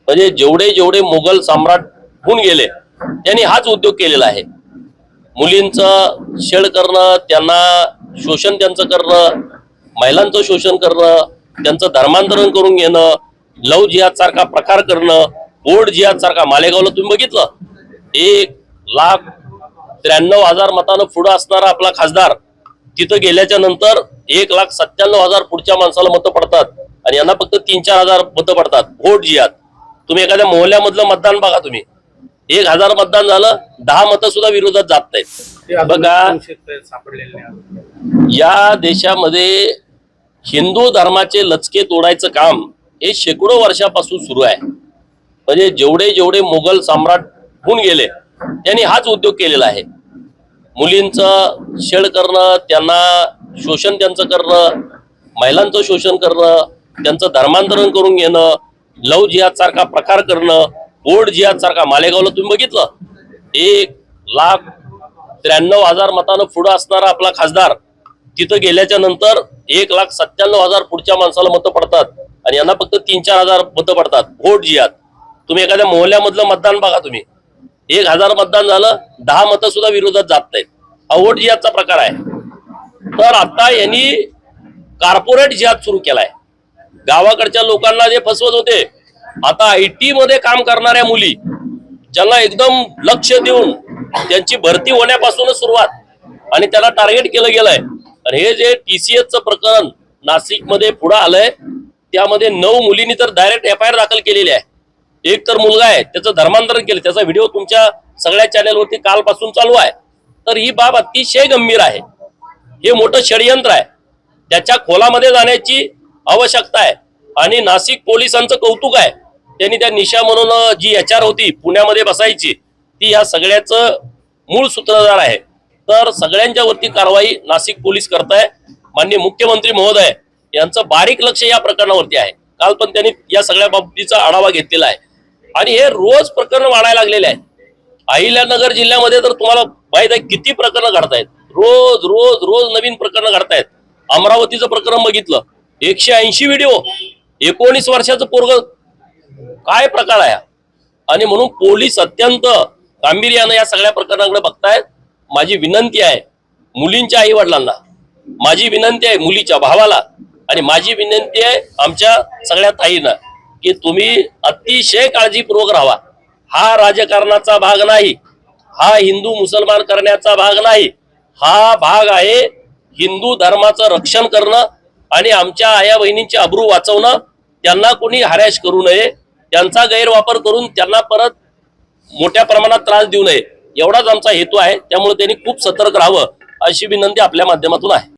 म्हणजे जेवढे जेवढे मुघल सम्राट होऊन गेले त्यांनी हाच उद्योग केलेला आहे। मुलींचं छळ करणं, त्यांना शोषण त्यांचं करणं, महिलांचं शोषण करणं, त्यांचं धर्मांतरण करून घेणं, लव जिहाद सारखा प्रकार करणं, बोर्ड जिहाद सारखा। मालेगावला तुम्ही बघितलं 1,93,000 मतानं पुढे असणारा आपला खासदार तिथं गेल्याच्या नंतर 1,97,000 पुढच्या माणसाला मतं पडतात आणि यांना फक्त 3-4 हजार मतं पडतात। वोट जिहाद। तुम्ही एखाद्या मोहल्ल्यामधलं मतदान बघा, तुम्ही 1,000 मतदान झालं 10 मतं सुद्धा विरोधात जात नाहीत। बघा, या देशामध्ये हिंदू धर्माचे लचके तोडायचं काम हे शेकडो वर्षापासून सुरू आहे। म्हणजे जेवढे जेवढे मुघल सम्राट होऊन गेले त्यांनी हाच उद्योग केलेला आहे। मुलींचं छळ करणं, त्यांना शोषण त्यांचं करणं, महिलांचं शोषण करणं, त्यांचं धर्मांतरण करून घेणं, लव जिहाद सारखा प्रकार करणं, बोर्ड जिहाद सारखा। मालेगावला तुम्ही बघितलं 1,93,000 मतानं पुढे असणारा आपला खासदार तिथं गेल्याच्या नंतर 1,97,000 पुढच्या माणसाला मतं पडतात आणि यांना फक्त 3-4 हजार मतं पडतात। वोट जिहाद। तुम्ही एखाद्या मोहल्ल्यामधलं मतदान बघा, तुम्ही 1,000 मतदान झालं 10 मतं सुद्धा विरोधात जात नाहीत। हा वोट जिहादचा प्रकार आहे। तर आता यांनी कॉर्पोरेट जिहाद सुरू केलाय। गावाकडच्या लोकांना जे फसवत होते, आता IT मध्ये काम करणाऱ्या मुली ज्यांना एकदम लक्ष देऊन त्यांची भरती होण्यापासूनच सुरुवात आणि त्याला टार्गेट केलं गेलंय। आणि हे जे TCSचं प्रकरण नाशिक मध्ये पुढे आलंय त्यामध्ये 9 मुलींनी तर डायरेक्ट FIR दाखल केलेली आहे। एक तर मुलगा आहे, त्याचं धर्मांतरण केलं, त्याचा व्हिडिओ तुमच्या सगळ्या चॅनलवरती कालपासून चालू आहे। तर ही बाब अतिशय गंभीर आहे। हे मोठं षडयंत्र आहे, त्याच्या खोलामध्ये जाण्याची आवश्यकता आहे। आणि नाशिक पोलिसांचं कौतुक आहे, त्यांनी त्या निशा म्हणून जी HR होती पुण्यामध्ये बसायची, ती या सगळ्याचं मूळ सूत्रधार आहे। तर सगळ्यांच्या वरती कारवाई नाशिक पोलीस करताय। माननीय मुख्यमंत्री महोदय यांचं बारीक लक्ष या प्रकरणावरती आहे। काल पण त्यांनी या सगळ्या बाबतीचा आढावा घेतलेला आहे आणि हे रोज प्रकरण वाढायला लागलेले आहे। अहिल्यानगर जिल्ह्यामध्ये तर तुम्हाला माहित आहे किती प्रकरण घडतायत, रोज रोज रोज नवीन प्रकरण घडतायत। अमरावतीचं प्रकरण बघितलं, 180 व्हिडिओ, 19 वर्षाचं पोरग, काय प्रकार आहे। आणि म्हणून पोलीस अत्यंत गांभीर्याने या सगळ्या प्रकरणाकडे बघतायत। माझी विनंती आहे मुलींच्या आई वडिलांना, माझी विनंती आहे मुलीच्या भावाला, आणि माझी विनंती आहे आमच्या सगळ्या ताईंना की तुम्ही अतिशय काळजीपूर्वक राहा। हा राजकारणाचा भाग नाही, हा हिंदू मुसलमान करण्याचा भाग नाही, हा भाग आहे हिंदू धर्माचं रक्षण करणं आणि आमच्या आया बहिणींची अब्रू वाचवणं। त्यांना कोणी हॅरॅश करू नये, त्यांचा गैरवापर करून त्यांना परत मोठ्या प्रमाणात त्रास देऊ नये, एवढाच आमचा हेतू आहे। त्यामुळे त्यांनी खूप सतर्क राहावं अशी विनंती आपल्या माध्यमातून आहे।